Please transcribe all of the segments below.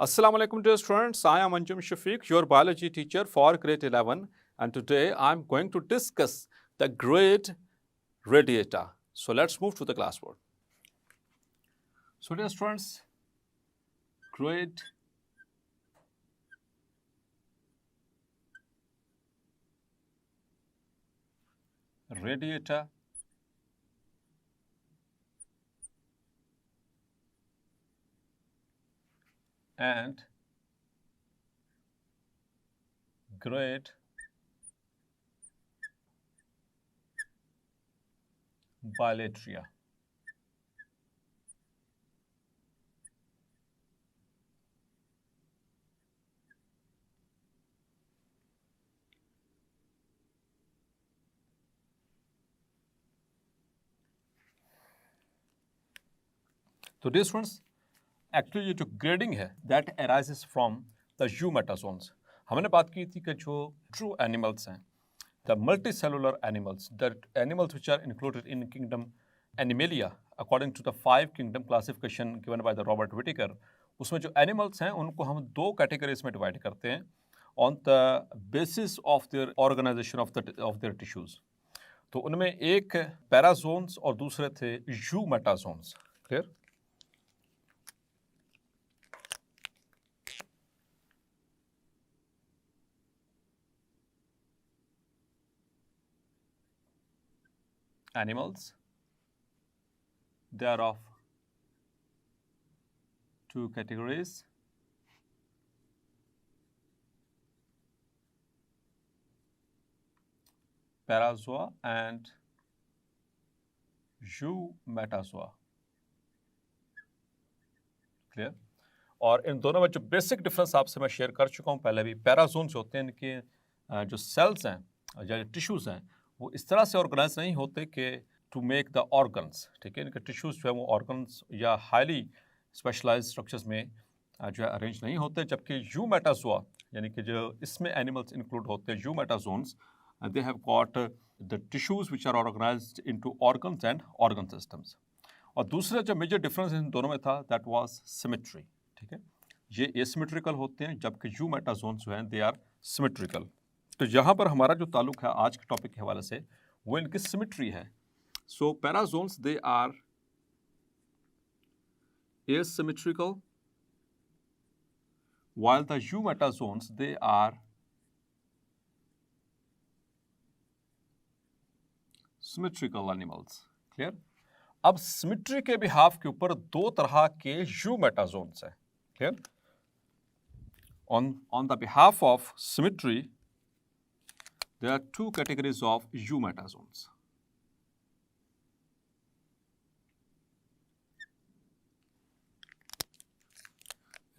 Assalamu alaikum dear students, I am Anjum Shafiq, your biology teacher for grade 11, and today I am going to discuss the grade radiata. So let's move to the classboard. So dear students, grade radiata and grade bilateria. तो dear students, actually ये जो grading है that arises from the eumetazoans. हमने बात की थी कि जो ट्रू एनिमल्स हैं, the multicellular animals, the animals which are included in kingdom Animalia according to the 5 kingdom classification given by the Robert Whittaker, उसमें जो एनिमल्स हैं उनको हम 2 कैटेगरीज में डिवाइड करते हैं on the basis of their organization of their tissues. तो उनमें एक पैराजोन्स और दूसरे थे Eumetazoans. Clear? Animals, they are of 2 categories. Parazoa and Eumetazoa. Clear? और इन दोनों में जो बेसिक डिफरेंस आपसे मैं शेयर कर चुका हूँ पहले भी, पैराजोन्स होते हैं, इनके जो सेल्स हैं या टिश्यूज़ हैं वो इस तरह से ऑर्गेनाइज नहीं होते कि टू मेक द ऑर्गन्स। ठीक है, इनके टिश्यूज़ जो है वो ऑर्गन्स या हाईली स्पेशलाइज्ड स्ट्रक्चर्स में जो है अरेंज नहीं होते, जबकि यूमेटाजोआ यानी कि जो इसमें एनिमल्स इंक्लूड होते हैं Eumetazoans, they have got the tissues which are organized into organs and organ systems. और दूसरा जो मेजर डिफरेंस इन दोनों में था दैट वाज सिमेट्री। ठीक है, ये एसिमेट्रिकल होते हैं जबकि यूमेटाजोन्स जो हैं दे आर सिमेट्रिकल। तो यहाँ पर हमारा जो ताल्लुक है आज के टॉपिक के हवाले से वो इनकी सिमेट्री है। So Parazoans they are asymmetrical while the eumetazones they are symmetrical animals. Clear? अब सिमेट्री के बिहाफ के ऊपर 2 तरह के यूमेटाजोन्स हैं। Clear? on the behalf of symmetry there are 2 categories of eumetazones.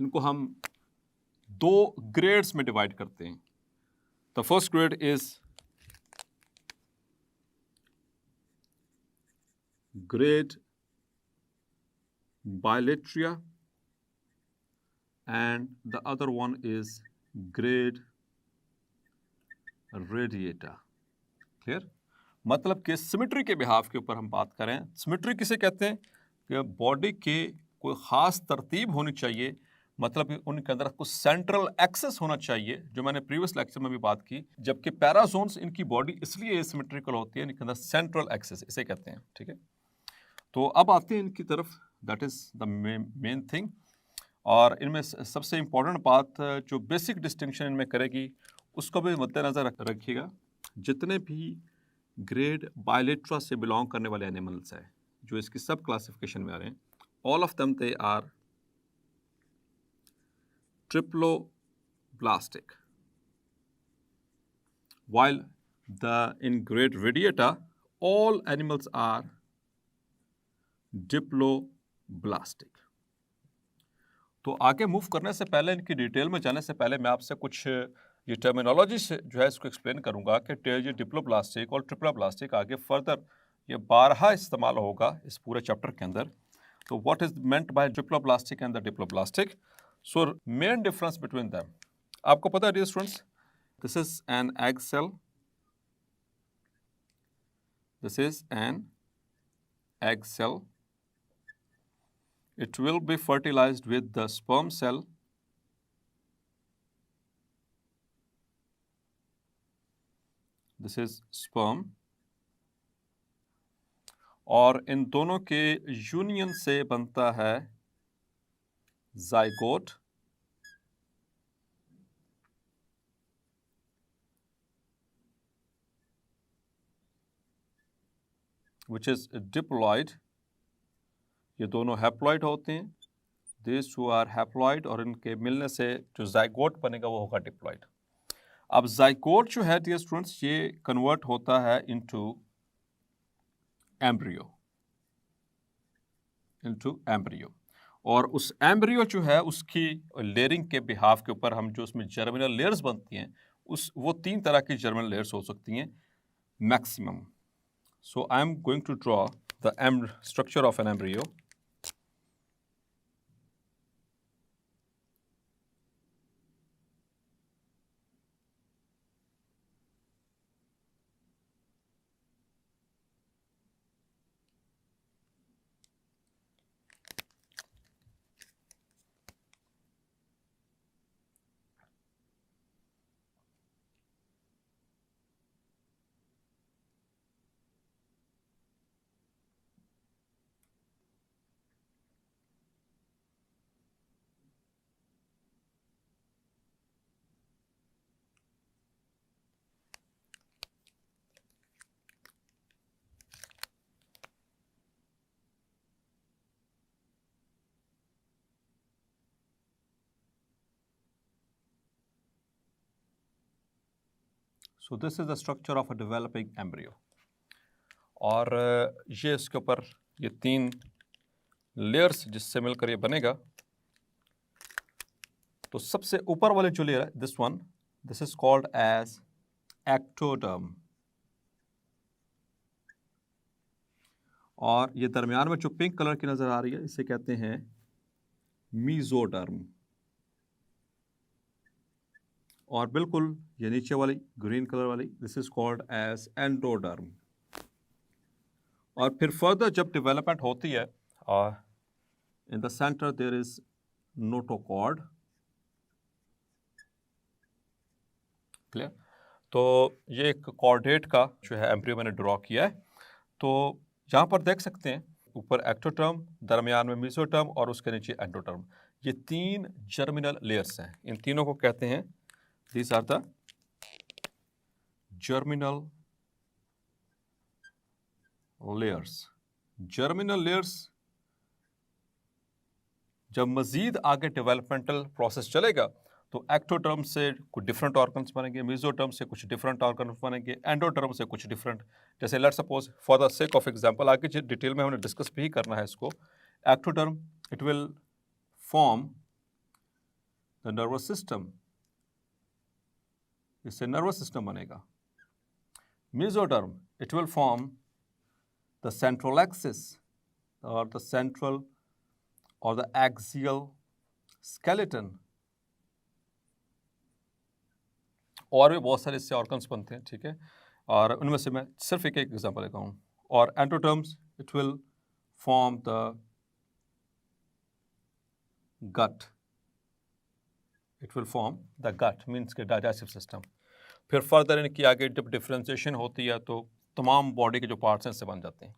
इनको हम 2 ग्रेड्स में डिवाइड करते हैं। The first grade is grade bilateria and the other one is grade radiata. Clear? मतलब कि सिमेट्री के बिहाफ के ऊपर हम बात करें, सिमेट्री किसे कहते हैं कि बॉडी के कोई ख़ास तरतीब होनी चाहिए, मतलब उनके अंदर कुछ सेंट्रल एक्सेस होना चाहिए, जो मैंने प्रीवियस लेक्चर में भी बात की। जबकि पैराजोन्स इनकी बॉडी इसलिए एसिमेट्रिकल होती है, इनके अंदर सेंट्रल एक्सेस इसे कहते हैं। ठीक है, तो अब आते हैं इनकी तरफ, that is the main thing. और इनमें सबसे इम्पॉर्टेंट बात जो बेसिक डिस्टिंक्शन इनमें करेगी उसको भी मद्देनज़र रखिएगा। जितने भी ग्रेड बायलेट्रा से बिलोंग करने वाले एनिमल्स हैं जो इसकी सब क्लासिफिकेशन में आ रहे हैं, all of them they are triploblastic, while in grade radiata all animals are diploblastic. तो आगे मूव करने से पहले, इनकी डिटेल में जाने से पहले मैं आपसे कुछ ये टर्मिनोलॉजी से जो है इसको एक्सप्लेन करूंगा कि ये डिप्लोब्लास्टिक और ट्रिप्लोब्लास्टिक आगे फर्दर ये 12 इस्तेमाल होगा इस पूरे चैप्टर के अंदर। तो what is meant by triploblastic and the diploblastic? So main difference between them आपको पता है dear students, this is an egg cell, this is an egg cell. It will be fertilized with the sperm cell this is sperm, और इन दोनों के union से बनता है जाइगोट, विच इज डिप्लॉइड। ये दोनों हैप्लॉइड होते हैं, दिस हु आर हैप्लॉइड, और इनके मिलने से जो जाइगोट बनेगा वो होगा डिप्लॉइड। अब जाइगोट जो है डियर स्टूडेंट्स, ये कन्वर्ट होता है इनटू एम्ब्रियो, और उस एम्ब्रियो जो है उसकी लेयरिंग के बिहाफ के ऊपर हम जो उसमें जर्मिनल लेयर्स बनती हैं वो 3 तरह की जर्मिनल लेयर्स हो सकती हैं maximum. So I am going to draw the structure of an embryo. So this is the structure of a developing embryo, और ये इसके ऊपर ये 3 लेयर्स जिससे मिलकर ये बनेगा। तो सबसे ऊपर वाले जो लेयर है this is called as ectoderm, और ये दरमियान में जो पिंक कलर की नजर आ रही है इसे कहते हैं मीजोडर्म, और बिल्कुल ये नीचे वाली ग्रीन कलर वाली this is called as endoderm. और फिर फर्दर जब डेवलपमेंट होती है in the centre there is notochord, clear. तो ये एक कॉर्डेट का जो है एम्ब्रियो मैंने ड्रॉ किया है। तो यहाँ पर देख सकते हैं ऊपर एक्टोटर्म, दरमियान में मीजोटर्म और उसके नीचे एंडोटर्म। ये 3 जर्मिनल लेयर्स हैं, इन तीनों को कहते हैं these are the germinal layers। Germinal layers जब मजीद आगे डेवलपमेंटल प्रोसेस चलेगा तो एक्टोटर्म से कुछ डिफरेंट ऑर्गन्स बनेंगे, मीजोटर्म से कुछ डिफरेंट ऑर्गन्स बनेंगे, एंडोटर्म से कुछ डिफरेंट। जैसे let's suppose for the sake of example, आगे डिटेल में हमने डिस्कस भी करना है इसको। Ectoderm it will form the nervous system, इससे नर्वस सिस्टम बनेगा। Mesoderm it will form the central axis और द सेंट्रल और द एक्सियल स्केलेटन, और भी बहुत सारे इससे ऑर्गन्स बनते हैं, ठीक है। और उनमें से मैं सिर्फ एक एग्जांपल लेता हूँ। और endoderms it will form the gut, it will form the gut means के डाइजेस्टिव सिस्टम। फिर फर्दर इनकी आगे जब डिफ्रेंसिएशन होती है तो तमाम बॉडी के जो पार्ट्स हैं इससे बन जाते हैं।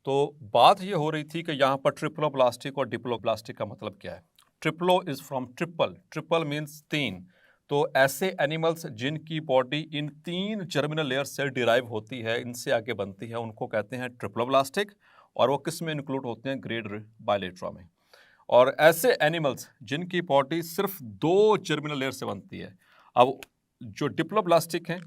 तो बात ये हो रही थी कि यहाँ पर ट्रिप्लोब्लास्टिक और डिप्लोब्लास्टिक का मतलब क्या है। Triplo is from triple, triple means 3। तो ऐसे एनिमल्स जिनकी बॉडी इन 3 जर्मिनल लेयर से डिराइव होती है, इनसे आगे बनती है, उनको कहते हैं ट्रिप्लोब्लास्टिक, और वो किस में इंक्लूड होते हैं, ग्रेड बायलेट्रा में। और ऐसे एनिमल्स जिनकी बॉडी सिर्फ 2 जर्मिनल लेयर से बनती है, अब जो डिप्लोब्लास्टिक हैं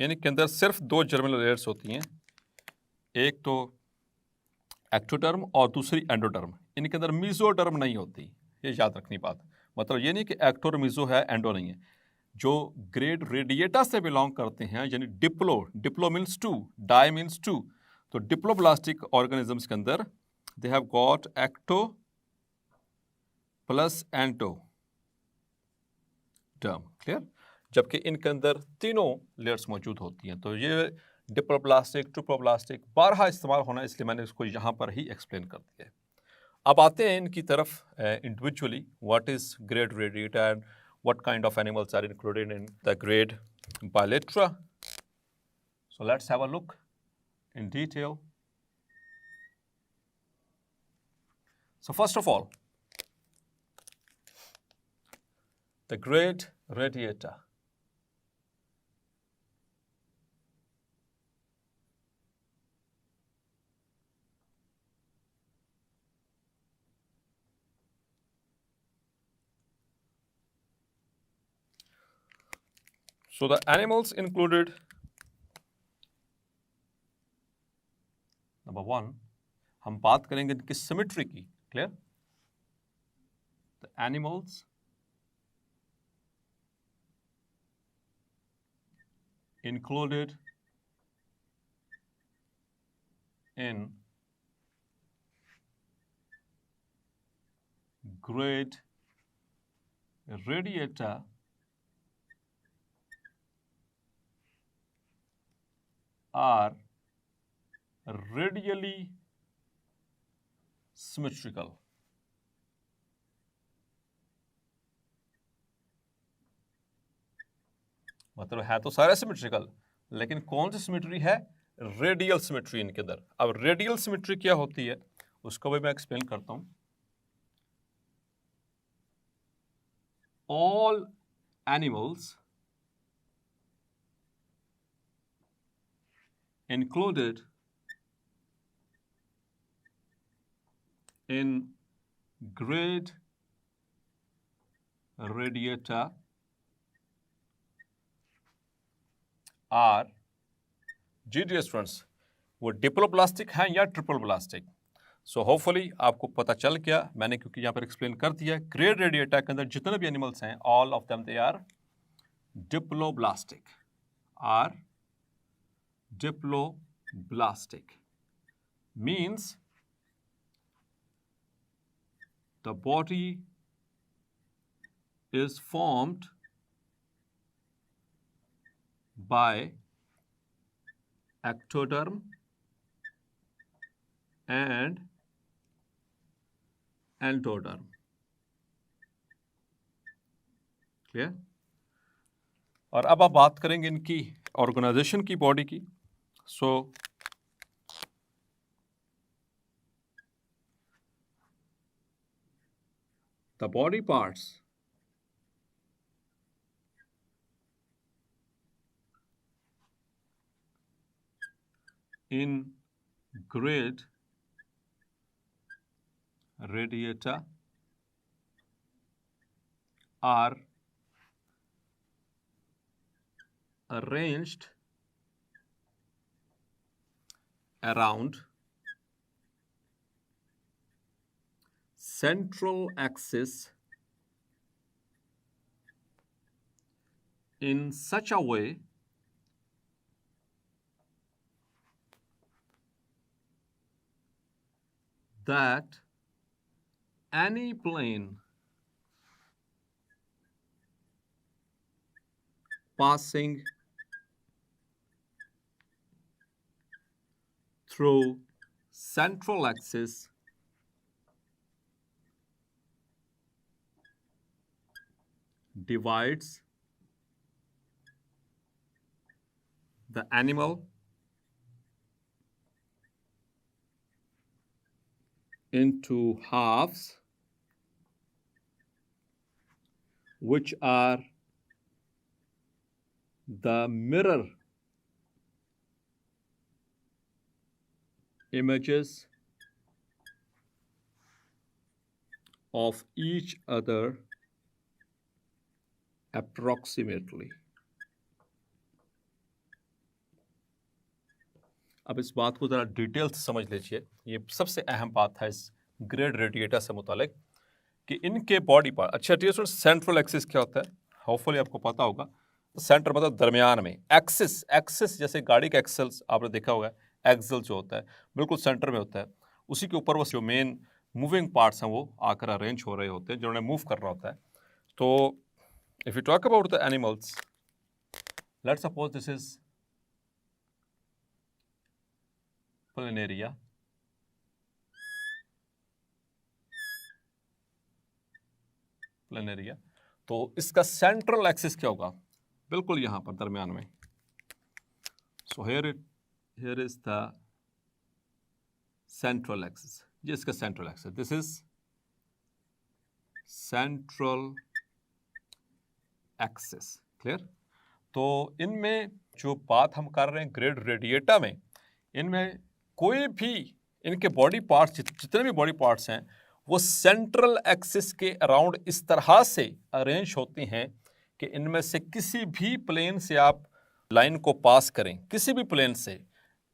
यानी के अंदर सिर्फ 2 जर्मिनल लेयर्स होती हैं, एक तो एक्टोडर्म और दूसरी एंडोडर्म, इनके अंदर मीजोडर्म नहीं होती, ये याद रखनी बात। मतलब ये नहीं कि एक्टो और मीजो है एंडो नहीं है। जो ग्रेड रेडिएटा से बिलोंग करते हैं यानी डिप्लो मीन्स 2, डाई मीन्स 2, तो डिप्लोब्लास्टिक ऑर्गेनिजम्स के अंदर they have got ecto plus endoderm, clear. जबकि इनके अंदर तीनों लेयर्स मौजूद होती हैं। तो ये डिप्लोब्लास्टिक ट्रिप्लोब्लास्टिक बारहा इस्तेमाल होना, इसलिए मैंने इसको यहाँ पर ही एक्सप्लेन कर दिया है। अब आते हैं इनकी तरफ individually, what is grade radiata and what kind of animals are included in the grade bilateria. So let's have a look in detail. So first of all, the great radiator. So the animals included, number one, हम बात करेंगे इनकी symmetry की, clear? The animals included in great radiator are radially symmetrical. मतलब है तो सारे symmetrical, लेकिन कौन सी सिमेट्री है? रेडियल सिमेट्री इनके अंदर। अब रेडियल सिमेट्री क्या होती है उसको भी मैं एक्सप्लेन करता हूं। All animals included in great radiator are, जी डियर स्टूडेंट्स, वो डिप्लोब्लास्टिक हैं या ट्रिपल ब्लास्टिक? सो होपफुली आपको पता चल गया, मैंने क्योंकि यहाँ पर एक्सप्लेन कर दिया। ग्रेट रेडिएटर के अंदर जितने भी एनिमल्स हैं, all of them they are diploblastic, are diploblastic means the body is formed by ectoderm and endoderm. Clear? और अब आप बात करेंगे इनकी ऑर्गेनाइजेशन की, बॉडी की। सो the body parts in great radiator are arranged around central axis in such a way that any plane passing through central axis divides the animal into halves, which are the mirror images of each other approximately. अब इस बात को ज़रा detail से समझ लीजिए, ये सबसे अहम बात है इस ग्रेट रेडिएटर से मुतालिक कि इनके बॉडी पर, अच्छा डियर स्टूडेंट्स, सेंट्रल एक्सिस क्या होता है? होपफुली आपको पता होगा। सेंटर मतलब दरमियान में, एक्सिस, एक्सिस जैसे गाड़ी का एक्सेल्स आपने देखा होगा, एक्सल जो होता है बिल्कुल सेंटर में होता है, उसी के ऊपर वो जो मेन मूविंग पार्ट्स हैं वो आकर अरेंज हो रहे होते हैं, जिन्होंने मूव करना होता है। तो if you talk about the animals, let's suppose this is planaria, planaria, तो इसका सेंट्रल एक्सिस क्या होगा? बिल्कुल यहां पर दरमियान में। So here is the central axis. ये इसका central axis. This is central axis. Clear? तो इनमें जो बात हम कर रहे हैं ग्रेड रेडिएटा में, इनमें कोई भी इनके बॉडी पार्ट्स जितने भी बॉडी पार्ट्स हैं वो सेंट्रल एक्सिस के अराउंड इस तरह से अरेंज होती हैं कि इनमें से किसी भी प्लेन से आप लाइन को पास करें, किसी भी प्लेन से,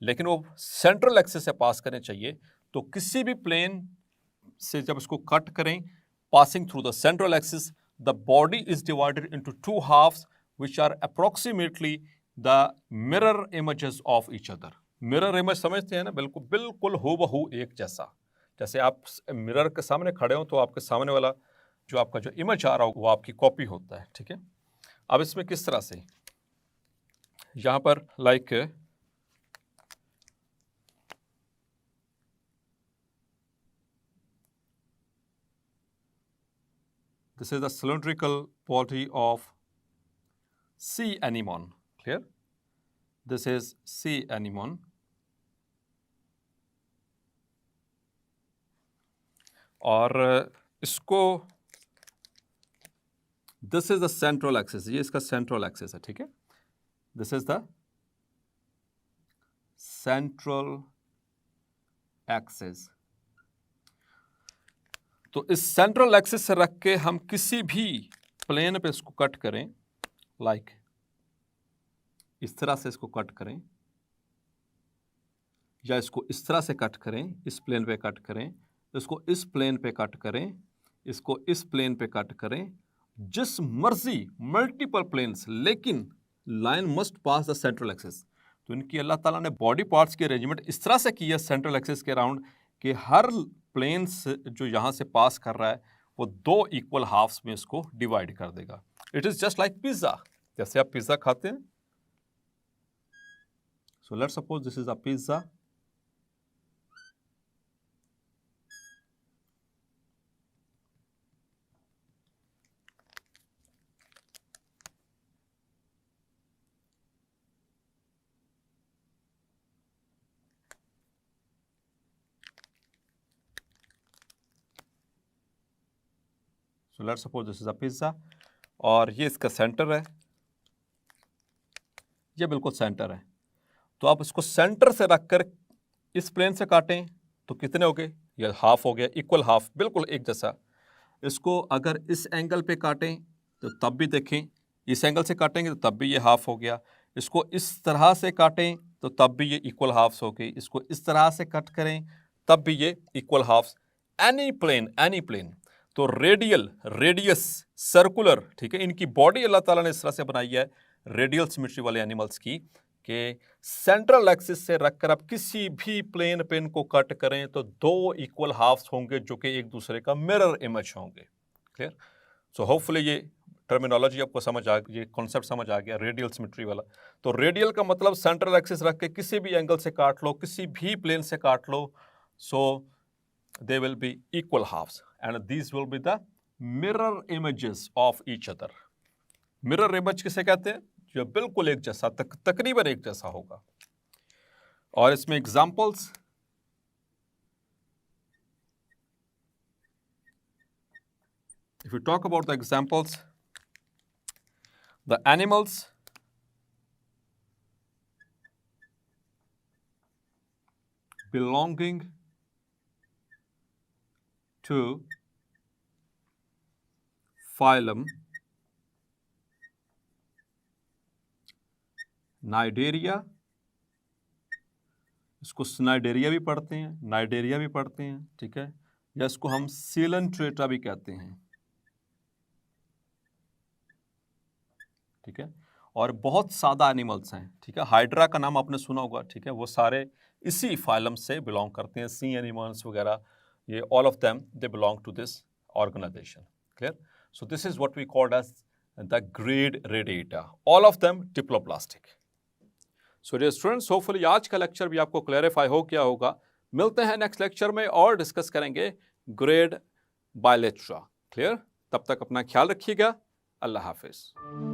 लेकिन वो सेंट्रल एक्सिस से पास करने चाहिए। तो किसी भी प्लेन से जब इसको कट करें passing through the central axis, the body is divided into two halves which are approximately the mirror images of each other. Mirror image समझते हैं ना, बिल्कुल बिल्कुल हूबहू एक जैसा। जैसे आप मिरर के सामने खड़े हो तो आपके सामने वाला जो आपका जो इमेज आ रहा हो वो आपकी कॉपी होता है, ठीक है। अब इसमें किस तरह से, यहाँ पर like this is the cylindrical body of sea anemone. Clear? This is sea anemone. और इसको this is the central axis, ये इसका central axis है, ठीक है। This is the central axis. तो इस central axis से रख के हम किसी भी प्लेन पे इसको कट करें, लाइक इस तरह से इसको कट करें, या इसको इस तरह से कट करें, इस प्लेन पे कट करें, इसको इस प्लेन पे कट करें, इसको इस प्लेन पे कट करें, जिस मर्जी मल्टीपल प्लेन्स, लेकिन line must pass the central axis. तो इनकी अल्लाह ताला ने बॉडी पार्ट्स की अरेंजमेंट इस तरह से की है सेंट्रल एक्सिस के अराउंड कि हर प्लेन्स जो यहाँ से पास कर रहा है वो दो इक्वल हाफ्स में इसको डिवाइड कर देगा। It is just like pizza, जैसे आप पिज्जा खाते हैं। So let's suppose this is a pizza, so let's suppose this is a pizza, और ये इसका सेंटर है, ये बिल्कुल सेंटर है। तो आप इसको सेंटर से रखकर इस प्लेन से काटें तो कितने हो गए, ये हाफ हो गया, इक्वल हाफ, बिल्कुल एक जैसा। इसको अगर इस एंगल पे काटें तो तब भी देखें, इस एंगल से काटेंगे तो तब भी ये हाफ हो गया। इसको इस तरह से काटें तो तब भी ये इक्वल हाफ्स हो गई। इसको इस तरह से कट करें तब भी ये इक्वल हाफ्स। Any plane. तो रेडियल, रेडियस, सर्कुलर, ठीक है, इनकी बॉडी अल्लाह ताला ने इस तरह से बनाई है रेडियल सिमेट्री वाले एनिमल्स की कि सेंट्रल एक्सिस से रखकर आप किसी भी प्लेन पे इनको कट करें तो दो इक्वल हाफ्स होंगे जो कि एक दूसरे का मिरर इमेज होंगे। क्लियर? सो होपफुली ये टर्मिनोलॉजी आपको समझ आ गई, ये कॉन्सेप्ट समझ आ गया रेडियल सिमेट्री वाला। तो रेडियल का मतलब सेंट्रल एक्सिस रख के किसी भी एंगल से काट लो, किसी भी प्लेन से काट लो, सो they will be equal halves and these will be the mirror images of each other. mirror image किसे कहते हैं? जो बिल्कुल एक जैसा, तकरीबन एक जैसा होगा। और इसमें examples, if you talk about the examples, the animals belonging to phylum Cnidaria, इसको स्नाइडेरिया भी पढ़ते हैं, नाइडेरिया भी पढ़ते हैं, ठीक है, या इसको हम सीलेंट्रेटा भी कहते हैं, ठीक है। और बहुत सादा एनिमल्स हैं, ठीक है, हाइड्रा का नाम आपने सुना होगा, ठीक है, वो सारे इसी फाइलम से बिलोंग करते हैं, सी एनिमल्स वगैरह, ये all of them they belong to this organization. Clear? So this is what we called as the grade radiata, all of them diploblastic. So dear students, hopefully आज का लेक्चर भी आपको clarify हो गया होगा। मिलते हैं नेक्स्ट लेक्चर में और डिस्कस करेंगे ग्रेड बायलेट्रा। क्लियर? तब तक अपना ख्याल रखिएगा। अल्लाह हाफिज।